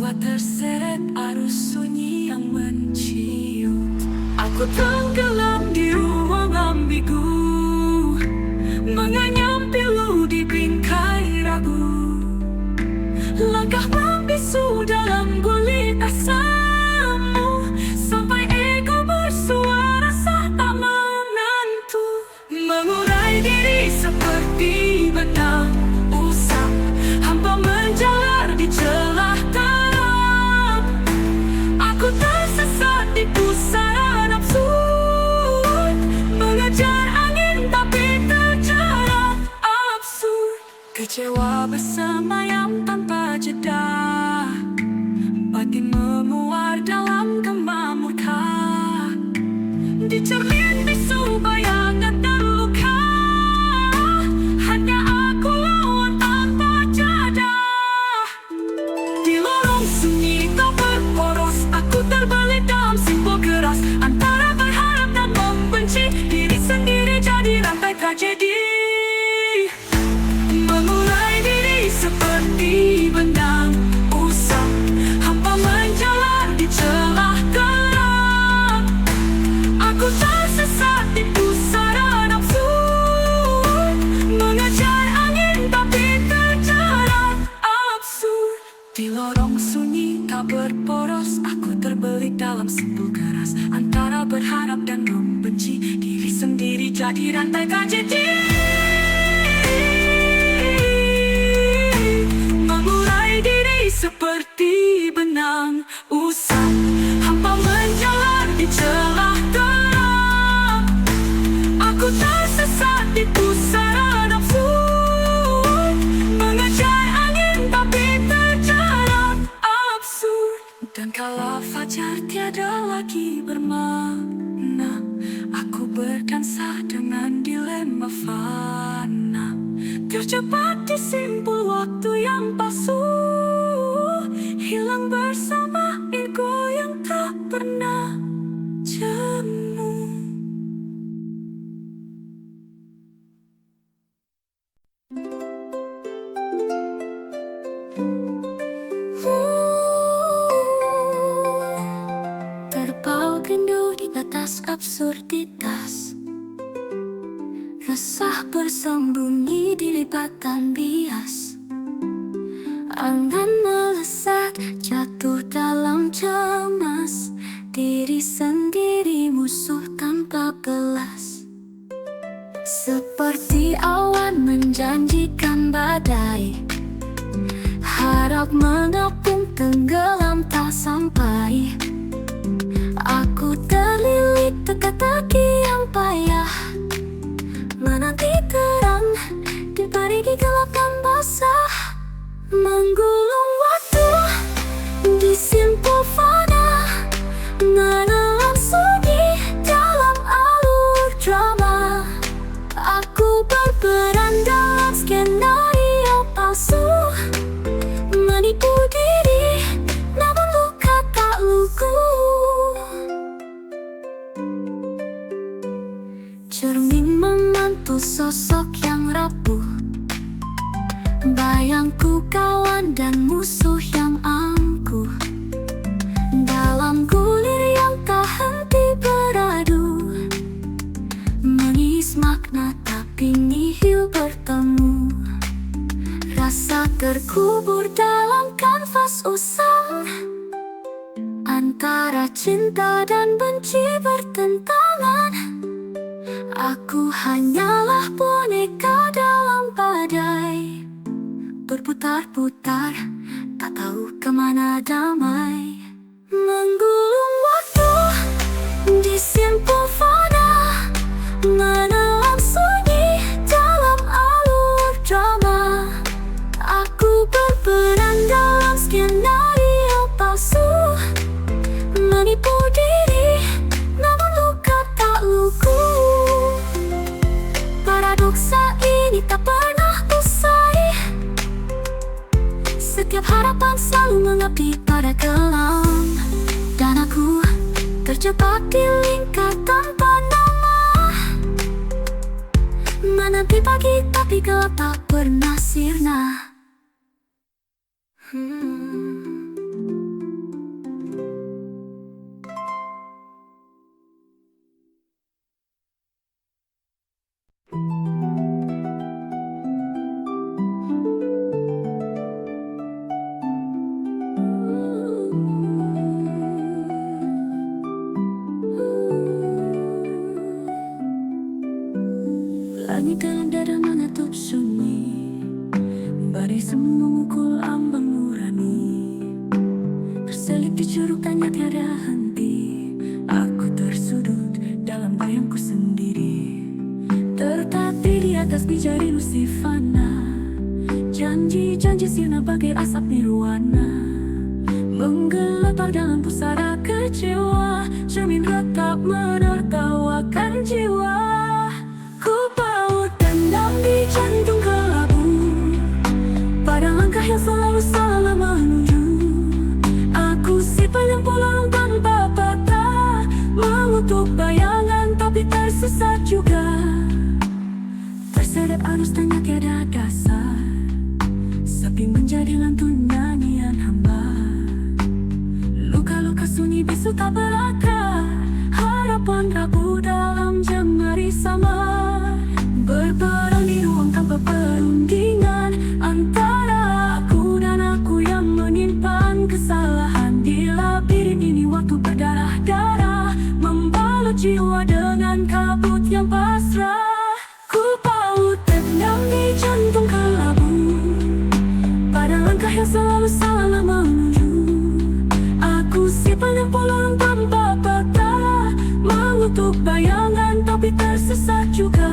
Jiwa terseret arus sunyi yang mencium. Aku tenggelam di ruang ambigu, menganyam pilu di bingkai ragu. Langkah membisu dalam gulit asamu, sampai ego bersuara sah tak menentu. Mengurai diri seperti benang usang, hampa menjalar di celah terang. Aku tersesat di pusara nafsu, mengejar angin tapi terjerat absurd. Kecewa bersemayam tanpa jeda, batin memuar dalam gema murka. Di cermin bisu bayangan terluka, hanya aku lawan tanpa jeda. Di lorong sunyi tak berporos, aku terbelit dalam simpul keras, antara berharap dan membenci. Diri sendiri jadi rantai tragedi. Mengurai diri seperti benang usang, hampa menjalar di celah gelap. Aku tersesat di pusara nafsu, mengejar angin tapi terjerat absurd. Di lorong sunyi tak berporos, aku terbelit dalam simpul keras, antara berharap dan membenci. Diri sendiri jadi rantai tragedi. Mengurai diri seperti benang usang, hampa menjalar di celah gelap. Aku tersesat di pusara nafsu, mengejar angin tapi terjerat absurd. Dan kala fajar tiada lagi bermakna, aku berdansa dengan dilema fana, terjebak di simpul waktu yang palsu, hilang bersama ego yang tak pernah jemu. Terpaut rindu di batas absurditas, resah bersembunyi di lipatan bias. Angan melesat jatuh dalam cemas, diri sendiri musuh tanpa belas. Seperti awan menjanjikan badai, harap mengapung tenggelam tak sampai. Aku terlilit teka-teki yang payah, menanti terang di parigi gelap dan basah. Menggulung waktu di simpul fana, menelan sunyi dalam alur drama. Aku berperan dalam skenario palsu, menipu diri namun luka tak lugu. Cermin memantul sosok yang rapuh, bayangku kawan dan musuh yang angkuh. Dalam gulir yang tak henti beradu, mengis makna tapi nihil bertemu. Rasa terkubur dalam kanvas usang, antara cinta dan benci bertentangan. Aku hanyalah boneka dalam badai, berputar-putar, tak tahu kemana damai. Menggulung waktu di simpul fana, menelan sunyi dalam alur drama. Aku berperan dalam skenario palsu, menipu diri namun luka tak lugu. Paradoksa ini tak pernah usai, setiap harapan selalu mengabdi pada kelam. Dan aku terjebak di lingkar tanpa nama, menanti pagi tapi gelap tak pernah sirna. Sembari memukul ambang nurani, terselip di cerutannya tiada henti. Aku tersudut dalam bayangku sendiri, tertatih di atas bijari Lucifana. Janji-janji sirna bagai asap nirwana, menggelepar dalam pusara kecewa. Cermin retak menertawakan jiwa. Ku paut dendam di jantung kelabu, pada langkah yang selalu salah menuju. Aku simpan yang pulang tanpa patah, mengutuk bayangan tapi tersesat juga. Terseret arus tanya tiada dasar, sepi menjadi lantun nyanyian hamba. Luka-luka sunyi bisu tak berakar, harapan rapuh dalam jemari samar. Berperang di ruang tanpa perundingan, antara aku dan aku yang menyimpan kesalahan. Di labirin ini waktu berdarah-darah, membalut jiwa dengan kabut yang pasrah. Ku paut dendam di jantung kelabu, pada langkah yang selalu salah menuju. Aku simpan yang pulang tanpa patah, mengutuk bayangan tapi tersesat juga.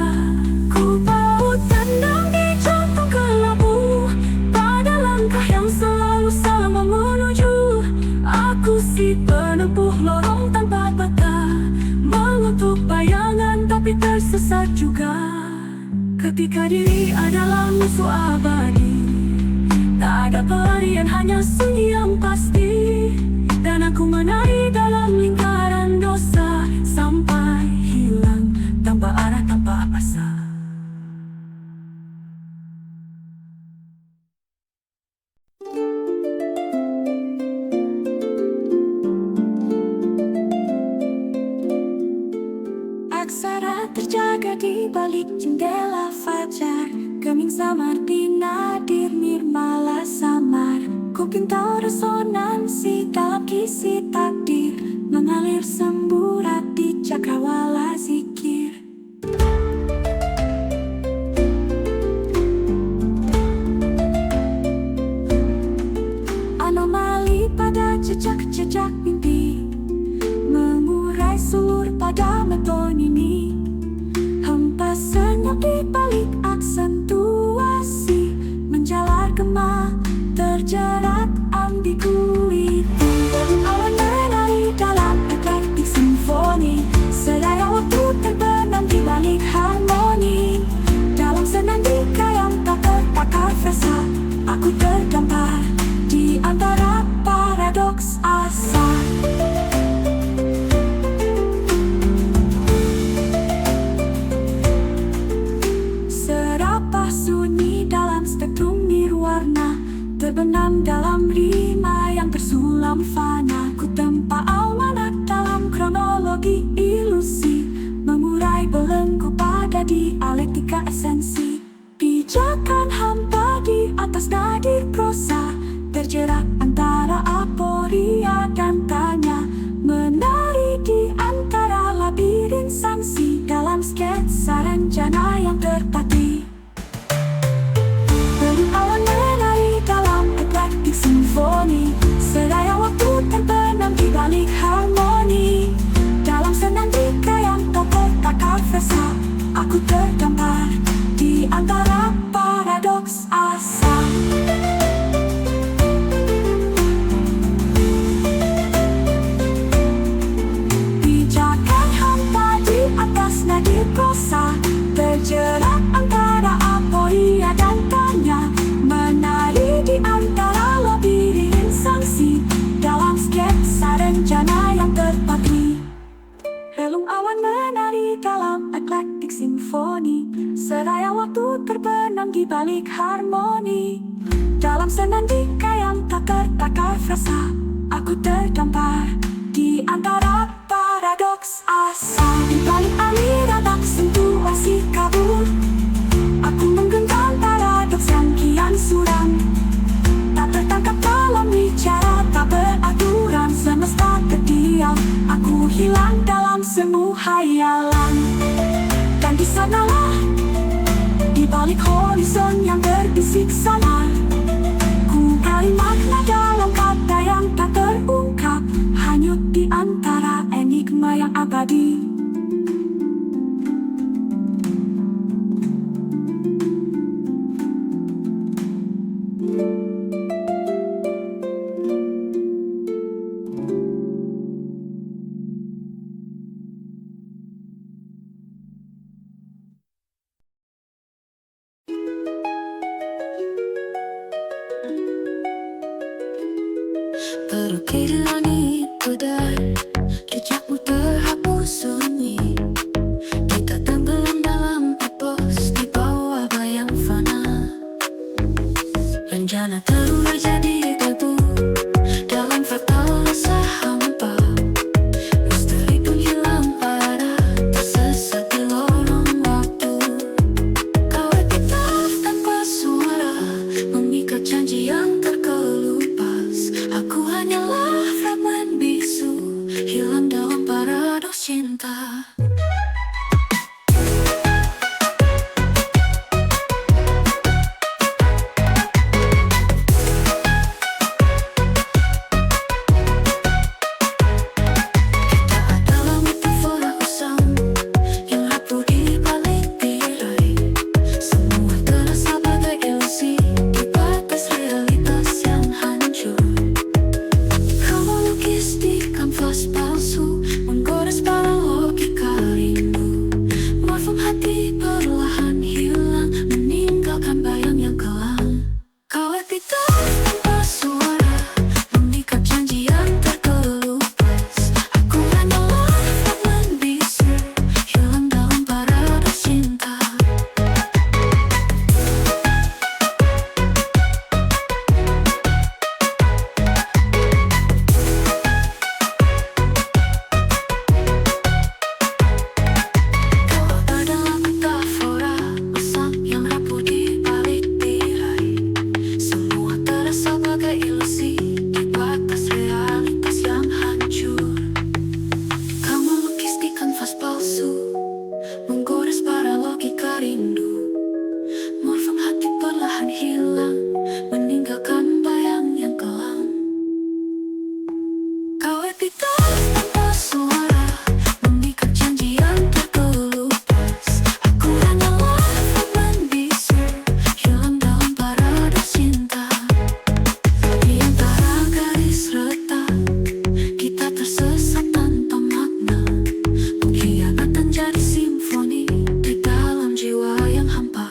Ku paut dendam di jantung kelabu, pada langkah yang selalu sama menuju. Aku si penempuh lorong tanpa patah, mengutuk bayangan tapi tersesat juga. Ketika diri adalah musuh abadi, tak ada pelarian hanya sunyi yang pasti. Dan aku menari dalam lingkaran dosa, sampai hilang tanpa arah tanpa asa. Aksara terjaga di balik jendela fajar, geming samar di nadir nirmala samar. Kuping tahu resonansi dalam kisi takdir, mengalir semburat di cakrawala zikir. Anomali pada jejak-jejak mimpi, mengurai sulur pada metonimi. Hempas senyap di balik aksentuasi, menjalar gema terjerat ambiguiti. Awan menari dalam eklektik simfoni, sedaya waktu terbenam di balik harmoni. Dalam senandika yang tak tertakar frasa, aku terdampar di antara paradoks asa. Serapah sunyi dalam spektrum nirwarna, terbenam dalam rima yang tersulam fana. Ku tempa amanat dalam kronologi ilusi, mengurai belenggu pada dialektika esensi. Pijakan hampa di atas nadir prosa, terjerat antara aporia dan tanya. Menari di antara labirin sanksi, dalam sketsa rencana yang tertati. Awan menari dalam eklektik simfoni, sedaya waktu terbenam di balik harmoni. Dalam senandika yang tak tertakar frasa, aku terdampar di antara paradoks asa. Pijakan hampa di atas nadir prosa, terjerat antara aporia dan tanya. Menari di antara labirin sanksi, dalam sketsa rencana yang terpati. Relung awan menari dalam eklektik simfoni, seraya waktu terbenam di balik harmoni. Dalam senandika yang tak tertakar frasa, aku terdampar di antara paradoks asa. Di balik aliran aksentuasi kabur, aku menggenggam paradoks yang kian suram. Tak tertangkap dalam bicara, tak beraturan, semesta terdiam. Aku hilang dalam semu hayalan. Dan di sanalah, di balik horizon yang berbisik salah, Terukir di langit pudar, jejakmu terhapus sunyi. Kita tenggelam dalam epos di bawah bayang fana. Rencana terurai jadi debu dalam fatal rasa hampa. Misteri pun hilang arah, tersesat di lorong waktu. Kau epitaf tanpa suara, mengikat janji yang terkelupas. Aku hanyalah fragmen bisu, hilang dalam paradoks cinta. Menggores para logika rindu, morfem hati perlahan hilang, meninggalkan bayang yang kelam. Kau epitaf tanpa suara, mengikat janji yang terkelupas. Aku hanyalah fragmen bisu, hilang dalam paradoks cinta. Di antara garis retak, kita tersesat tanpa makna. Pengkhianatan jadi simfoni di dalam jiwa yang hampa.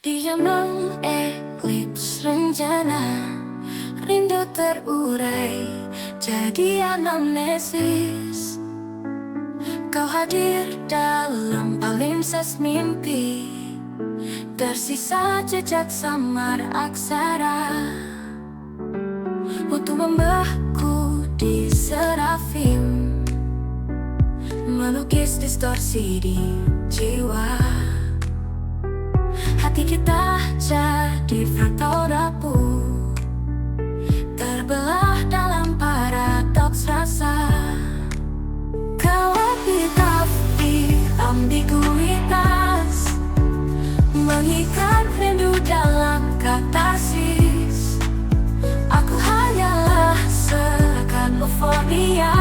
Dia mengeklips rencana, rindu terurai jadi anamnesis. Kau hadir dalam palimpsest mimpi, tersisa jejak samar aksara. Waktu membeku di serafim, melukis distorsi di jiwa. Hati kita jadi fraktal rapuh, terbelah dalam paradoks rasa. Kau epitaf di ambiguitas, mengikat rindu dalam katarsis. Aku hanyalah seakan euforia,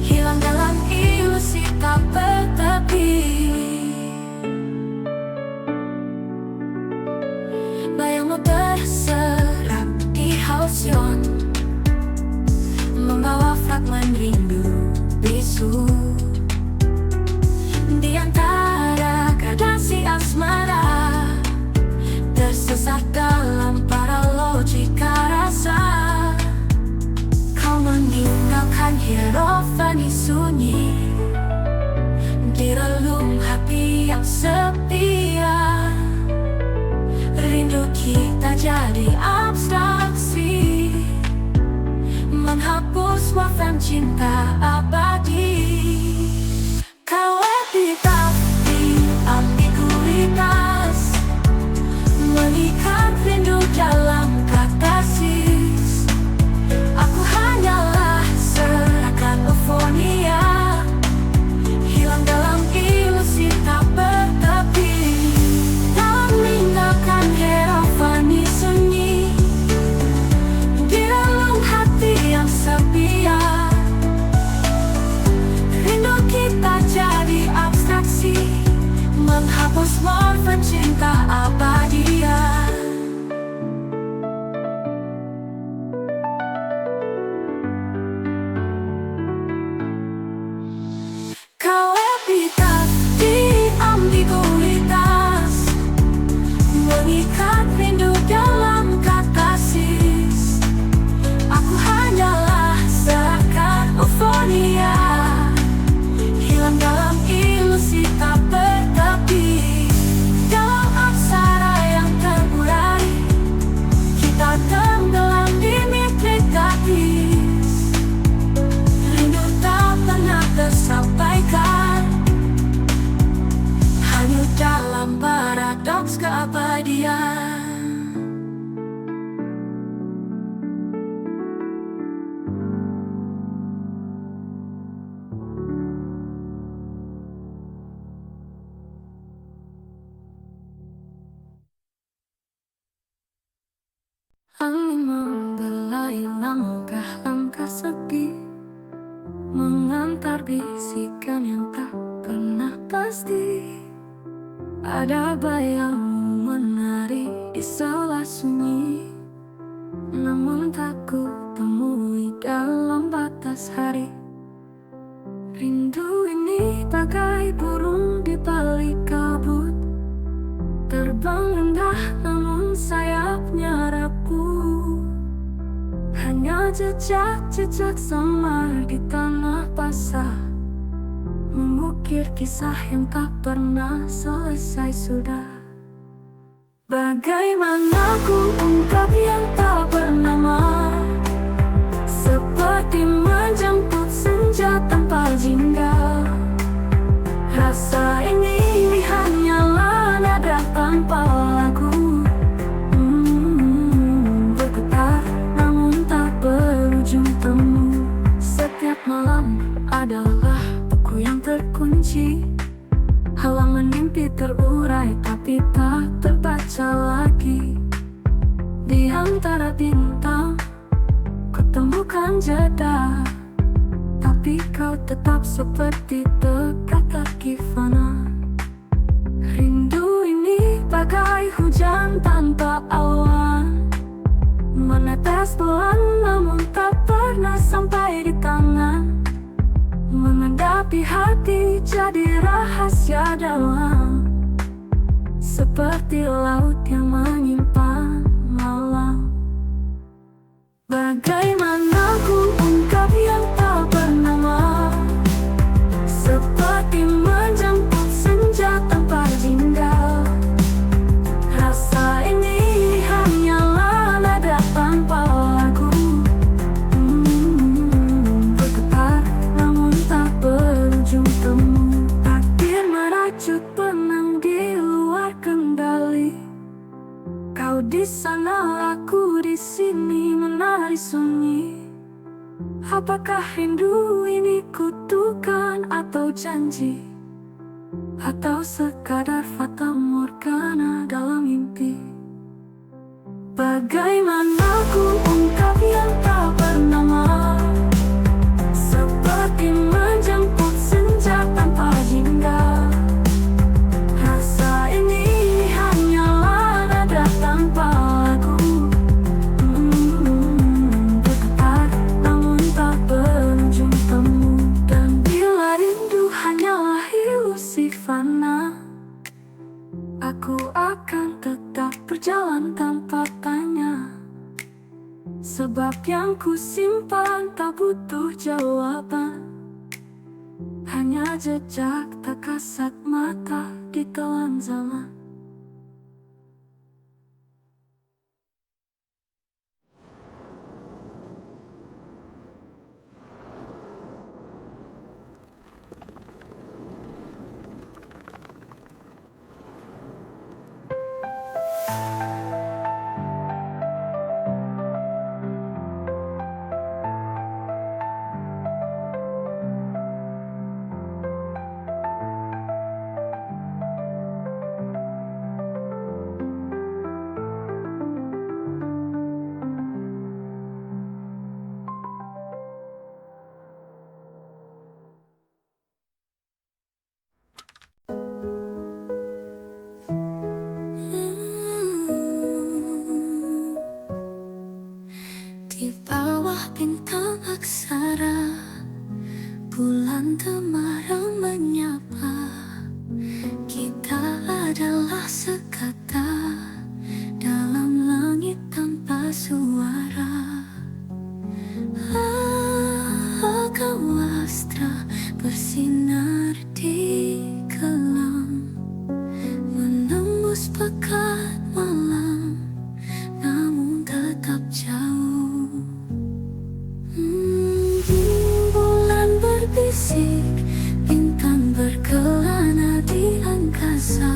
hilang dalam ilusi tak bertepi. Bayangmu terserap di hausion, membawa fragmen rindu bisu. Di antara gradasi asmara, tersesat dalam paralogika rasa. Kau meninggalkan hierofani sunyi di relung hati yang setia. Rindu kita jadi abstraksi, menghapus wafat cinta abadi. Kau epitaf di ambiguitas, mengikat rindu dalam katarsis. Aku hanyalah seakan euforia, hilang dalam ilusi tak bertepi. Tak meninggalkan hierofani sunyi di relung hati yang setia. menyertai langkah-langkah sepi, mengantar bisikan yang tak pernah pasti. Ada bayangmu menari di sela sunyi, namun tak ku temui dalam batas hari. Rindu ini bagai burung di balik kabut, terbang rendah namun sayapnya rapuh. Hanya jejak-jejak samar di tanah basah, mengukir kisah yang tak pernah selesai sudah. Bagaimana ku ungkap yang tak bernama, seperti menjemput senja tanpa jingga. Rasa ini hanyalah nada tanpa lagu, bergetar namun tak berujung temu. Setiap malam adalah buku yang terkunci, halaman mimpi terurai tapi tak terbaca lagi. Di antara bintang kutemukan jeda, tapi kau tetap seperti teka-teki fana. Rindu ini bagai hujan tanpa awan, menetes pelan namun tak pernah sampai di tangan. Menghadapi hati jadi rahasia dalam, seperti laut yang menyimpan malam. Bagaimana ku ungkap yang tak bernama, seperti menjemput senja tanpa jingga. Rasa ini hanyalah nada tanpa lagu, bergetar namun tak berujung temu. Takdir merajut benang di luar kendali, kau di sana, aku di sini menari sunyi. Apakah rindu ini kutukan atau janji, atau sekadar fata morgana dalam mimpi? Bagaimana ku ungkap yang tak bernama, seperti menjemput senja tanpa jingga. Rasa ini hanyalah nada tanpa lagu, bergetar namun tak berujung temu. Dan bila rindu hanyalah ilusi fana, aku akan tetap berjalan tanpa tanya, sebab yang ku simpan tak butuh jawaban, hanya jejak tak kasat mata di telan zaman. Di bawah bintang aksara, bulan temaram menyapa. Kita adalah sekata dalam langit tanpa suara. Kau astra bersinar di kelam, menembus pekat malam, namun tetap jauh. Bulan berbisik, bintang berkelana di angkasa.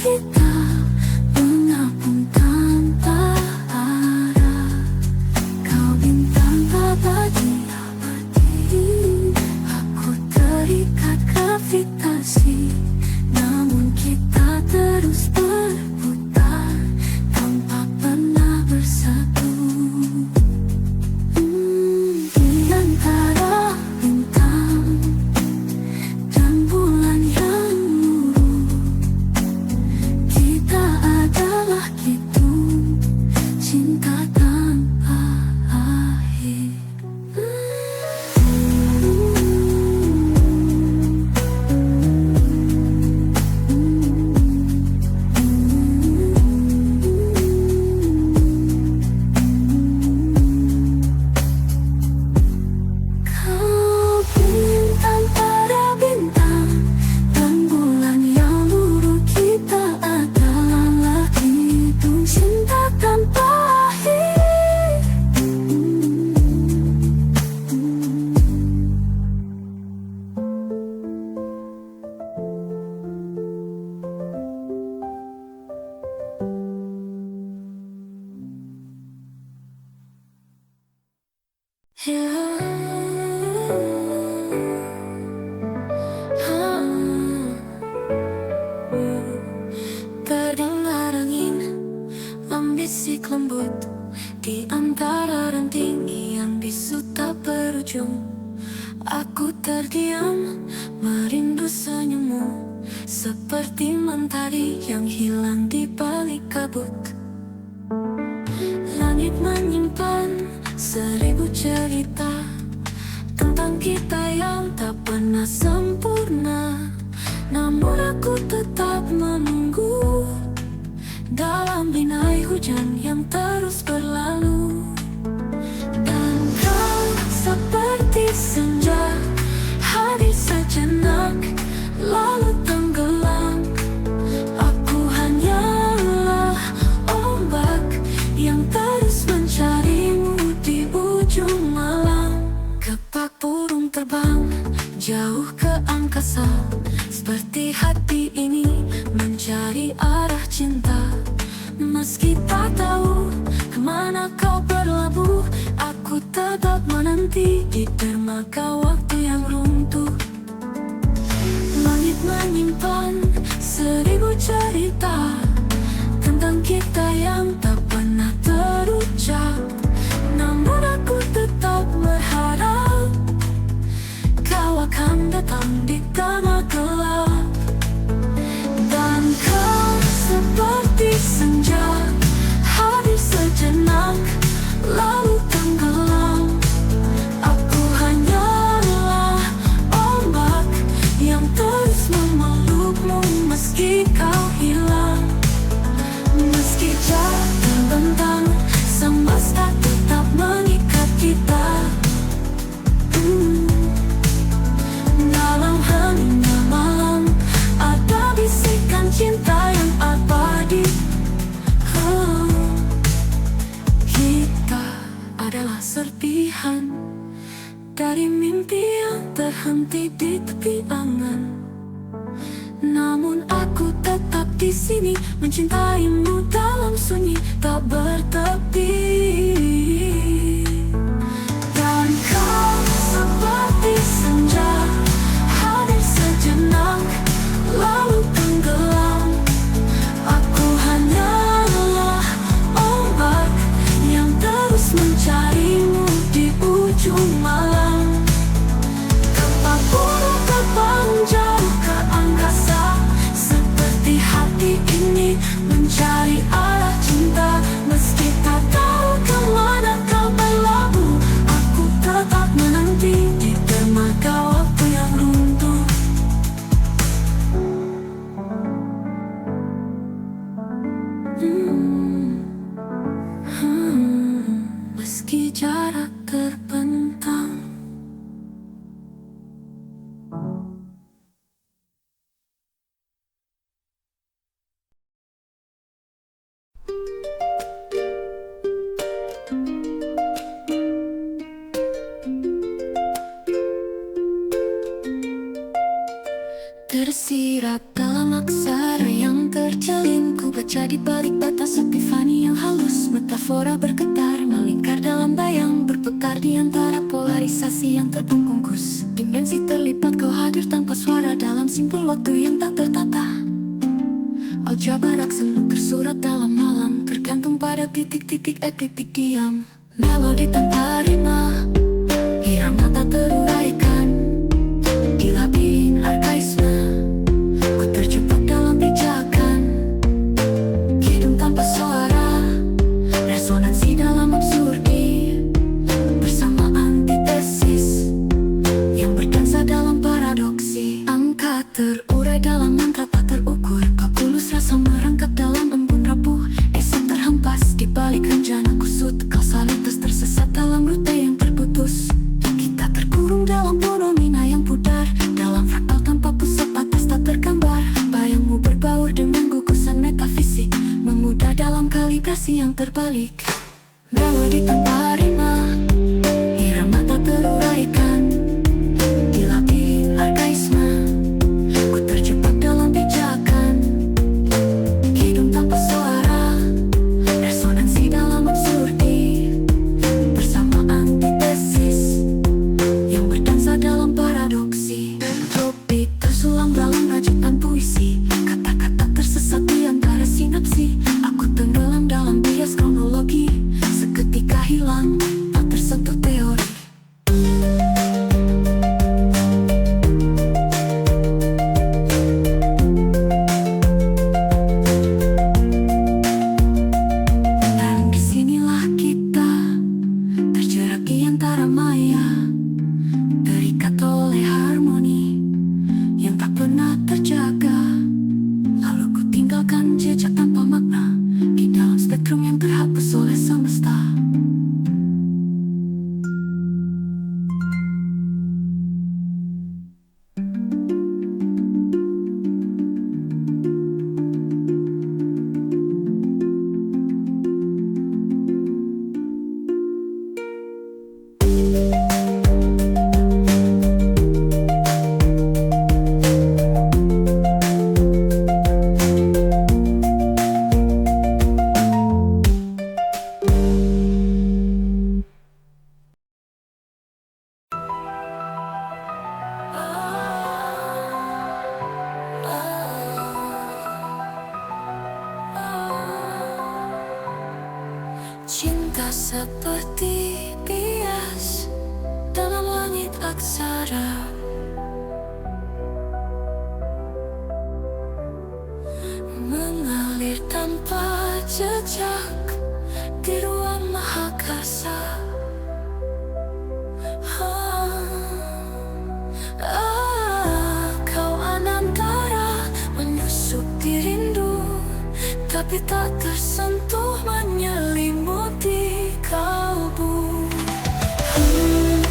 kita mengapung tanpa arah. Kau bintang abadi, aku terikat gravitasi. Namun kita terus berputar tanpa pernah bersatu. Di antara bintang dan bulan yang nuru, kita adalah gitu, cinta tanpa akhir. Kau bintang pada bintang dan bulan yang nuru, kita adalah hidup cinta tanpa akhir. Terdengar angin membisik lembut di antara ranting yang bisu tak berujung. Aku terdiam merindu senyummu, seperti mentari yang hilang di balik kabut. Langit menyimpan 1000 cerita tentang kita yang tak pernah sempurna. Namun aku tetap menunggu dalam binai hujan yang terus berlalu. Dan kau seperti senja, hadir sejenak lalu tenggelam. Aku hanyalah ombak yang terus mencarimu di ujung malam. Kepak burung terbang jauh ke angkasa, seperti hati ini mencari arah cinta. Meski tak tahu kemana kau berlabuh, aku tetap menanti di dermaga waktu yang runtuh. Langit menyimpan 1000 cerita tentang kita yang tak pernah terucap. Namun aku tetap berharap kau akan datang di tengah gelap. Dan kau seperti senja, hadir sejenak lalu tenggelam. Aku hanyalah ombak yang terus memelukmu meski kau hilang. Meski jarak terbentang, semesta tetap mengikat kita. Dalam heningnya malam ada bisikan cinta yang abadi. Kita adalah serpihan dari mimpi yang terhenti di tepi angan. Namun aku tetap di sini mencintaimu dalam sunyi tak bertepi. Dan kau seperti senja, hadir sejenak lalu tenggelam. Aku hanyalah ombak yang terus mencarimu di ujung malam. Kepak burung terbang jauh ke angkasa, seperti hati ini mencari arah cinta. Meski tak tahu kemana kau berlabuh, aku tetap menanti di dermaga waktu yang runtuh. Meski jarak terbentang. berkaca di balik batas epifani yang halus. Metafora bergetar, melingkar dalam bayang, berputar di antara polarisasi yang terbungkus. Dimensi terlipat, kau hadir tanpa suara dalam simpul waktu yang tak tertata. Aljabarak selalu tersurat dalam malam, tergantung pada titik-titik titik diam. Melodi tanpa rima, irama tak teruraikan, di labin arkaisme ku terjebak dalam pijakan. Hidung tanpa suara, resonansi dalam absurdi, bersama antitesis yang berdansa dalam paradoksi. Angka terurai dalam mantra tak terukur, kalkulus rasa merangkap dalam embun rapuh. Esok terhempas di balik rencana kusut, kau salitas tersesat dalam rute yang terputus. Kita terkurung dalam fenomena yang pudar, dalam fraktal tanpa pusat batas tak tergambar. Bayangmu berbaur dengan gugusan metafisik, memudar dalam kalibrasi yang terbalik. Melodi tanpa rima, irama tak teruraikan, di labir arkaisme ku terjebak dalam pijakan. Hidung tanpa suara, resonansi dalam absurdi, bersama antitesis yang berdansa dalam paradoksi. Entropi tersulam dalam rajutan puisi, kata-kata tersesat di antara sinapsi. Aku tenggelam dalam bias kronologi, seketika hilang, tak tersentuh teori. Dan disinilah kita terjerat di antara maya, terikat oleh harmoni yang tak pernah terjaga. Lalu ku tinggalkan jejak tanpa makna di dalam spektrum yang terhapus oleh semesta. Cinta seperti bias dalam langit aksara, mengalir tanpa jejak di ruang mahakasa. Kau anantara menusuk di rindu, tapi tak tersentuh, menyelimuti kalbu.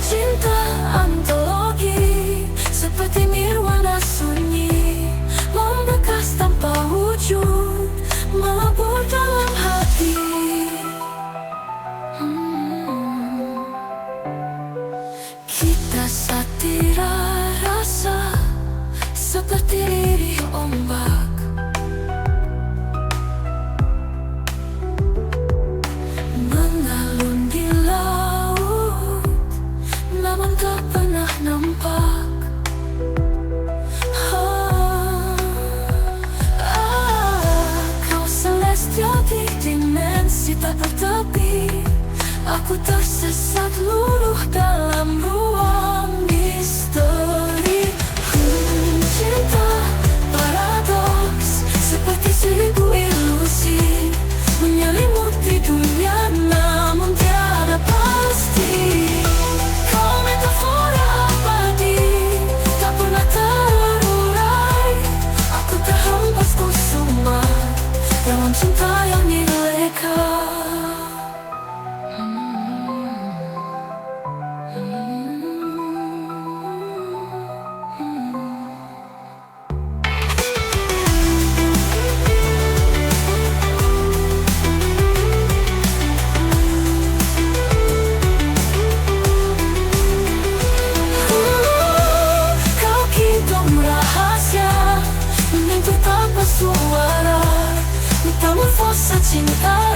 Cinta antologi seperti nirwana sunyi, membekas tanpa wujud, melebur dalam hati. Kita satira rasa seperti lirih ombak, mengalun di laut, namun tak pernah nampak. Kau celestial di dimensi tak bertepi, aku tersesat luluh dalam ruang misteri. Cinta paradoks seperti seribu ilusi, menyelimuti dunia namun tiada pasti. Kau metafora abadi, tak pernah terurai. Aku terhempas kusuma dalam cinta yang nileka. Suara, tak cinta